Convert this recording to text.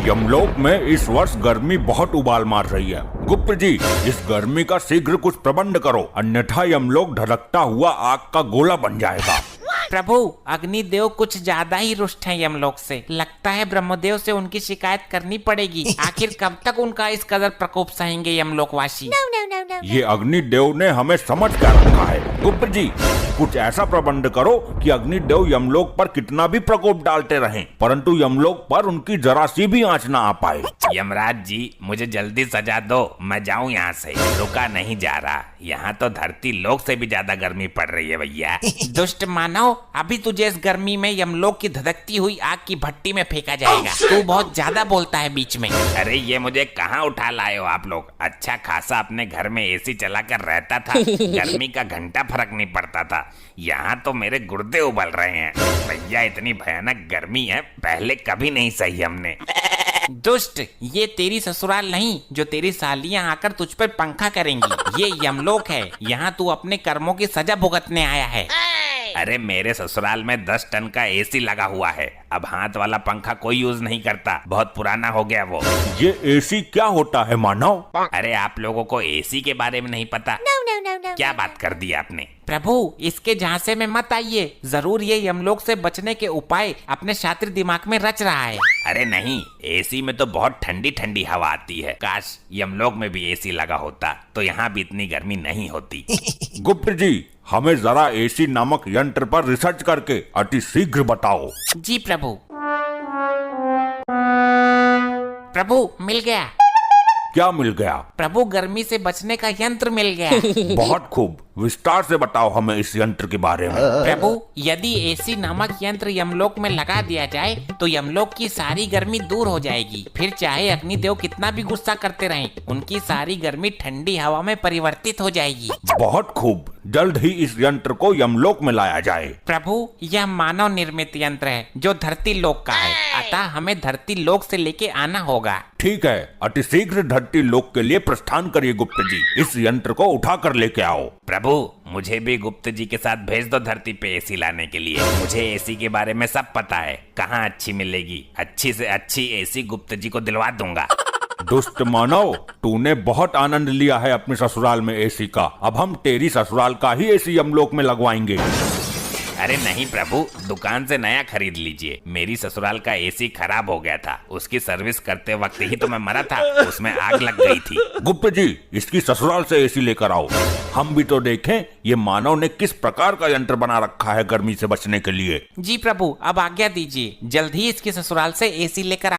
यमलोक में इस वर्ष गर्मी बहुत उबाल मार रही है। गुप्त जी, इस गर्मी का शीघ्र कुछ प्रबंध करो, अन्यथा यमलोक धड़कता हुआ आग का गोला बन जाएगा। प्रभु, अग्निदेव कुछ ज्यादा ही रुष्ट हैं यमलोक से। लगता है ब्रह्मदेव से उनकी शिकायत करनी पड़ेगी। आखिर कब तक उनका इस कदर प्रकोप सहेंगे यमलोकवासी? ये अग्निदेव ने हमें समझ कर रखा है। गुप्त जी, कुछ ऐसा प्रबंध करो कि अग्निदेव यमलोक पर कितना भी प्रकोप डालते रहें, परंतु यमलोक पर उनकी जरा सी भी आंच ना आ पाए। यमराज जी, मुझे जल्दी सजा दो, मैं जाऊं यहाँ से। रुका नहीं जा रहा, यहाँ तो धरती लोक से भी ज्यादा गर्मी पड़ रही है भैया। दुष्ट मानव, अभी तुझे इस गर्मी में यमलोक की धधकती हुई आग की भट्टी में फेंका जाएगा। तू बहुत ज्यादा बोलता है बीच में। अरे ये मुझे कहाँ उठा लाए हो आप लोग? अच्छा खासा अपने घर में एसी चलाकर रहता था, गर्मी का घंटा फर्क नहीं पड़ता था। यहाँ तो मेरे गुर्दे उबल रहे हैं भैया, इतनी भयानक गर्मी है, पहले कभी नहीं सही हमने। दुष्ट, ये तेरी ससुराल नहीं जो तेरी सालियां आकर तुझ पर पंखा करेंगी। ये यमलोक है, यहाँ तू अपने कर्मों की सजा भुगतने आया है। अरे मेरे ससुराल में 10 टन का एसी लगा हुआ है। अब हाथ वाला पंखा कोई यूज नहीं करता, बहुत पुराना हो गया वो। ये एसी क्या होता है मानव? अरे आप लोगों को एसी के बारे में नहीं पता? क्या बात कर दी आपने? प्रभु, इसके झांसे में मत आइए। जरूर ये यमलोक से बचने के उपाय अपने शातिर दिमाग में रच रहा है। अरे नहीं, एसी में तो बहुत ठंडी ठंडी हवा आती है। काश यमलोक में भी एसी लगा होता तो यहाँ भी इतनी गर्मी नहीं होती। गुप्त जी, हमें जरा एसी नामक यंत्र पर रिसर्च करके अति शीघ्र बताओ। जी प्रभु। प्रभु, मिल गया। क्या मिल गया? प्रभु, गर्मी से बचने का यंत्र मिल गया। बहुत खूब, विस्तार से बताओ हमें इस यंत्र के बारे में। प्रभु, यदि एसी नामक यंत्र यमलोक में लगा दिया जाए तो यमलोक की सारी गर्मी दूर हो जाएगी। फिर चाहे अग्निदेव कितना भी गुस्सा करते रहें, उनकी सारी गर्मी ठंडी हवा में परिवर्तित हो जाएगी। बहुत खूब, जल्द ही इस यंत्र को यमलोक में लाया जाए। प्रभु, यह मानव निर्मित यंत्र है जो धरती लोक का है, अतः हमें धरती लोक से लेके आना होगा। ठीक है, अति शीघ्र धरती लोक के लिए प्रस्थान करिए गुप्त जी। इस यंत्र को उठा कर लेके आओ। प्रभु, मुझे भी गुप्त जी के साथ भेज दो धरती पे एसी लाने के लिए। मुझे एसी के बारे में सब पता है, कहाँ अच्छी मिलेगी। अच्छी से अच्छी एसी गुप्त जी को दिलवा दूंगा। दुष्ट मानव, तूने बहुत आनंद लिया है अपने ससुराल में एसी का। अब हम तेरी ससुराल का ही एसी यमलोक में लगवाएंगे। अरे नहीं प्रभु, दुकान से नया खरीद लीजिए। मेरी ससुराल का एसी खराब हो गया था, उसकी सर्विस करते वक्त ही तो मैं मरा था, उसमें आग लग गई थी। गुप्त जी, इसकी ससुराल से एसी लेकर आओ, हम भी तो देखें ये मानव ने किस प्रकार का यंत्र बना रखा है गर्मी से बचने के लिए। जी प्रभु, अब आज्ञा दीजिए, जल्द ही इसकी ससुराल से एसी लेकर